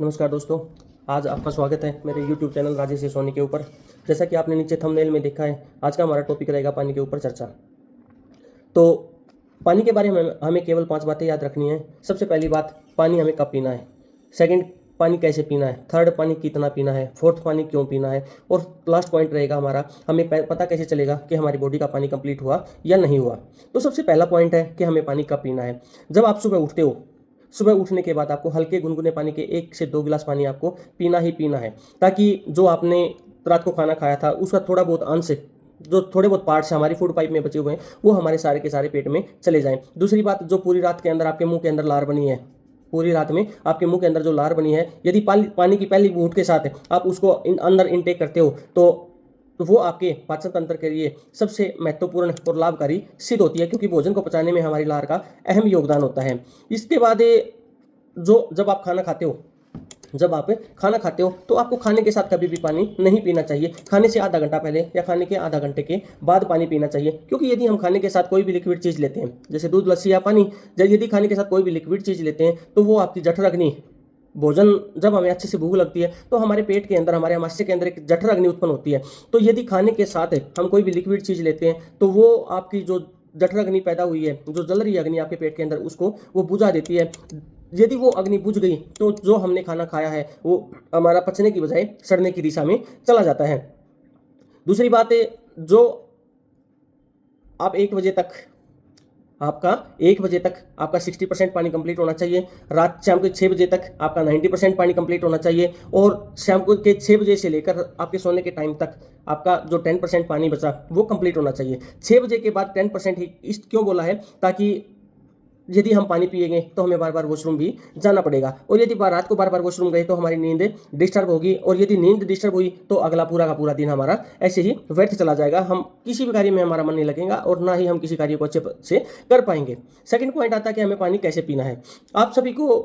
नमस्कार दोस्तों, आज आपका स्वागत है मेरे YouTube चैनल राजेश सोनी के ऊपर। जैसा कि आपने नीचे थंबनेल में देखा है, आज का हमारा टॉपिक रहेगा पानी के ऊपर चर्चा। तो पानी के बारे में हमें केवल 5 बातें याद रखनी है। सबसे पहली बात, पानी हमें कब पीना है। सेकंड, पानी कैसे पीना है। थर्ड, पानी कितना पीना है। फोर्थ, पानी क्यों पीना है। और लास्ट पॉइंट रहेगा हमारा, हमें पता कैसे चलेगा कि हमारी बॉडी का पानी कंप्लीट हुआ या नहीं हुआ। तो सबसे पहला पॉइंट है कि हमें पानी कब पीना है। जब आप सुबह उठते हो, सुबह उठने के बाद आपको हल्के गुनगुने पानी के 1 से 2 गिलास पानी आपको पीना ही पीना है, ताकि जो आपने रात को खाना खाया था उसका थोड़ा बहुत अंश, जो थोड़े बहुत पार्ट्स हमारी फूड पाइप में बचे हुए हैं, वो हमारे सारे के सारे पेट में चले जाएं। दूसरी बात, जो पूरी रात के अंदर आपके मुंह के अंदर लार बनी है, पूरी रात में आपके मुंह के अंदर जो लार बनी है, यदि पानी की पहली बूंद के साथ आप उसको अंदर इनटेक करते हो तो वो आपके पाचन तंत्र के लिए सबसे महत्वपूर्ण और लाभकारी सिद्ध होती है, क्योंकि भोजन को पचाने में हमारी लार का अहम योगदान होता है। इसके बाद जब आप खाना खाते हो तो आपको खाने के साथ कभी भी पानी नहीं पीना चाहिए। खाने से आधा घंटा पहले या खाने के आधा घंटे के बाद पानी पीना चाहिए, क्योंकि यदि हम खाने के साथ कोई भी लिक्विड चीज़ लेते हैं, जैसे दूध, लस्सी या पानी, यदि खाने के साथ कोई भी लिक्विड चीज़ लेते हैं तो वो आपकी जठर अग्नि, भोजन जब हमें अच्छे से भूख लगती है तो हमारे पेट के अंदर, हमारे आमाशय के अंदर एक जठर अग्नि उत्पन्न होती है। तो यदि खाने के साथ हम कोई भी लिक्विड चीज़ लेते हैं तो वो आपकी जो जठर अग्नि पैदा हुई है, जो जल रही अग्नि आपके पेट के अंदर, उसको वो बुझा देती है। यदि वो अग्नि बुझ गई तो जो हमने खाना खाया है वो हमारा पचने की बजाय सड़ने की दिशा में चला जाता है। दूसरी बात है, जो आप 1 बजे तक आपका 60% पानी कंप्लीट होना चाहिए। शाम के 6 बजे तक आपका 90% पानी कंप्लीट होना चाहिए। और शाम को के 6 बजे से लेकर आपके सोने के टाइम तक आपका जो 10% पानी बचा वो कंप्लीट होना चाहिए। 6 बजे के बाद 10% ही इस क्यों बोला है, ताकि यदि हम पानी पिएंगे तो हमें बार बार वॉशरूम भी जाना पड़ेगा, और यदि रात को बार बार वॉशरूम गए तो हमारी नींद डिस्टर्ब होगी, और यदि नींद डिस्टर्ब हुई तो अगला पूरा का पूरा दिन हमारा ऐसे ही व्यर्थ चला जाएगा। हम किसी भी कार्य में हमारा मन नहीं लगेगा और ना ही हम किसी कार्य को अच्छे से कर पाएंगे। सेकंड पॉइंट आता है कि हमें पानी कैसे पीना है। आप सभी को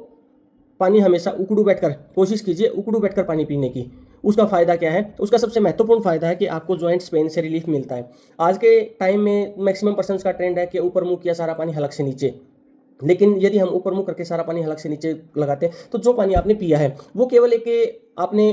पानी हमेशा उकड़ू बैठकर, कोशिश कीजिए उकड़ू बैठकर पानी पीने की। उसका फ़ायदा क्या है? उसका सबसे महत्वपूर्ण फ़ायदा है कि आपको जॉइंट्स पेन से रिलीफ मिलता है। आज के टाइम में मैक्सिमम पर्सन का ट्रेंड है कि ऊपर मुंह किया सारा पानी हलक से नीचे, लेकिन यदि हम ऊपर मुंह करके सारा पानी हलक से नीचे लगाते हैं तो जो पानी आपने पिया है वो केवल एक, आपने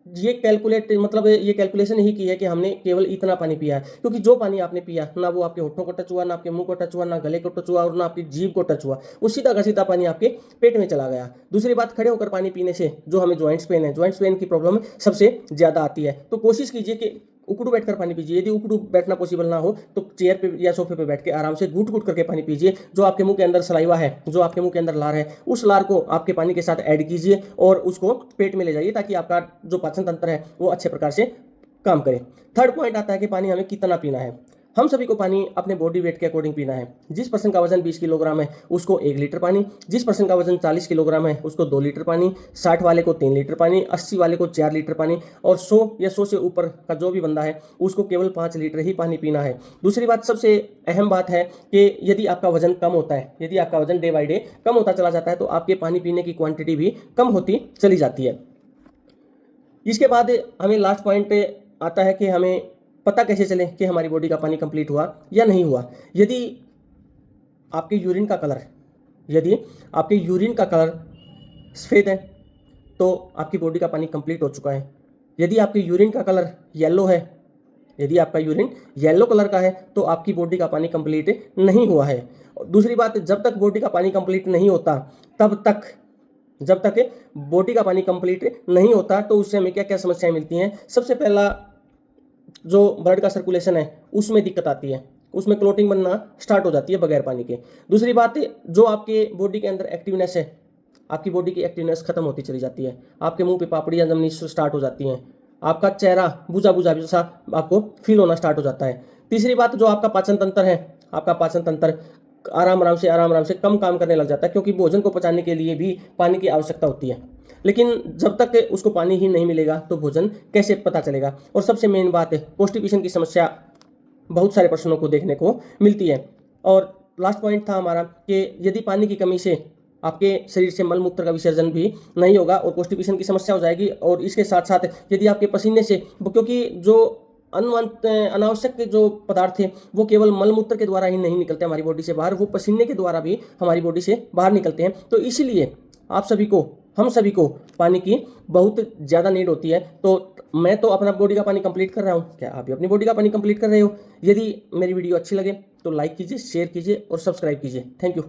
ये कैलकुलेशन ही की है कि हमने केवल इतना पानी पिया है, क्योंकि जो पानी आपने पिया ना वो आपके होठों को टच हुआ, ना आपके मुंह को टच हुआ, ना गले को टच हुआ, और ना आपकी जीभ को टच हुआ। वो सीधा का सीधा पानी आपके पेट में चला गया। दूसरी बात, खड़े होकर पानी पीने से जो हमें जॉइंट्स पेन की प्रॉब्लम सबसे ज़्यादा आती है। तो कोशिश कीजिए कि उकड़ू बैठकर पानी पीजिए। यदि उकड़ू बैठना पॉसिबल ना हो तो चेयर पे या सोफे पे बैठ के आराम से घूट घूट करके पानी पीजिए। जो आपके मुंह के अंदर सलाइवा है, जो आपके मुंह के अंदर लार है, उस लार को आपके पानी के साथ ऐड कीजिए और उसको पेट में ले जाइए, ताकि आपका जो पाचन तंत्र है वो अच्छे प्रकार से काम करे। थर्ड पॉइंट आता है कि पानी हमें कितना पीना है। हम सभी को पानी अपने बॉडी वेट के अकॉर्डिंग पीना है। जिस पर्सन का वजन 20 किलोग्राम है उसको 1 लीटर पानी, जिस पर्सन का वजन 40 किलोग्राम है उसको 2 लीटर पानी, 60 वाले को 3 लीटर पानी, 80 वाले को 4 लीटर पानी, और 100 या 100 से ऊपर का जो भी बंदा है उसको केवल 5 लीटर ही पानी पीना है। दूसरी बात, सबसे अहम बात है कि यदि आपका वजन कम होता है, यदि आपका वजन डे बाई डे कम होता चला जाता है तो आपके पानी पीने की क्वांटिटी भी कम होती चली जाती है। इसके बाद हमें लास्ट पॉइंट पे आता है कि हमें पता कैसे चले कि हमारी बॉडी का पानी कंप्लीट हुआ या नहीं हुआ। यदि आपके यूरिन का कलर सफ़ेद है तो आपकी बॉडी का पानी कंप्लीट हो चुका है। यदि आपके यूरिन का कलर येलो है, यदि आपका यूरिन येलो कलर का है तो आपकी बॉडी का पानी कंप्लीट नहीं हुआ है। दूसरी बात, जब तक बॉडी का पानी कंप्लीट नहीं होता जब तक बॉडी का पानी कंप्लीट नहीं होता तो उससे हमें क्या क्या समस्याएं मिलती हैं। सबसे पहला, जो ब्लड का सर्कुलेशन है उसमें दिक्कत आती है, उसमें क्लोटिंग बनना स्टार्ट हो जाती है बगैर पानी के। दूसरी बात, जो आपके बॉडी के अंदर एक्टिवनेस है, आपकी बॉडी की एक्टिवनेस खत्म होती चली जाती है। आपके मुंह पे पापड़ियाँ जमनी स्टार्ट हो जाती हैं, आपका चेहरा बुझा बुझा जैसा आपको फील होना स्टार्ट हो जाता है। तीसरी बात, जो आपका पाचन तंत्र है, आपका पाचन तंत्र आराम आराम से कम काम करने लग जाता है, क्योंकि भोजन को पचाने के लिए भी पानी की आवश्यकता होती है। लेकिन जब तक उसको पानी ही नहीं मिलेगा तो भोजन कैसे पता चलेगा। और सबसे मेन बात है, कॉन्स्टिपेशन की समस्या बहुत सारे पर्सनों को देखने को मिलती है। और लास्ट पॉइंट था हमारा कि यदि पानी की कमी से आपके शरीर से मल मूत्र का विसर्जन भी नहीं होगा और कॉन्स्टिपेशन की समस्या हो जाएगी। और इसके साथ साथ यदि आपके पसीने से, क्योंकि जो अनावश्यक के जो पदार्थ थे वो केवल मलमूत्र के द्वारा ही नहीं निकलते हमारी बॉडी से बाहर, वो पसीने के द्वारा भी हमारी बॉडी से बाहर निकलते हैं। तो इसीलिए आप सभी को हम सभी को पानी की बहुत ज़्यादा नीड होती है। तो मैं तो अपना बॉडी का पानी कंप्लीट कर रहा हूँ, क्या आप भी अपनी बॉडी का पानी कंप्लीट कर रहे हो? यदि मेरी वीडियो अच्छी लगे तो लाइक कीजिए, शेयर कीजिए और सब्सक्राइब कीजिए। Thank you.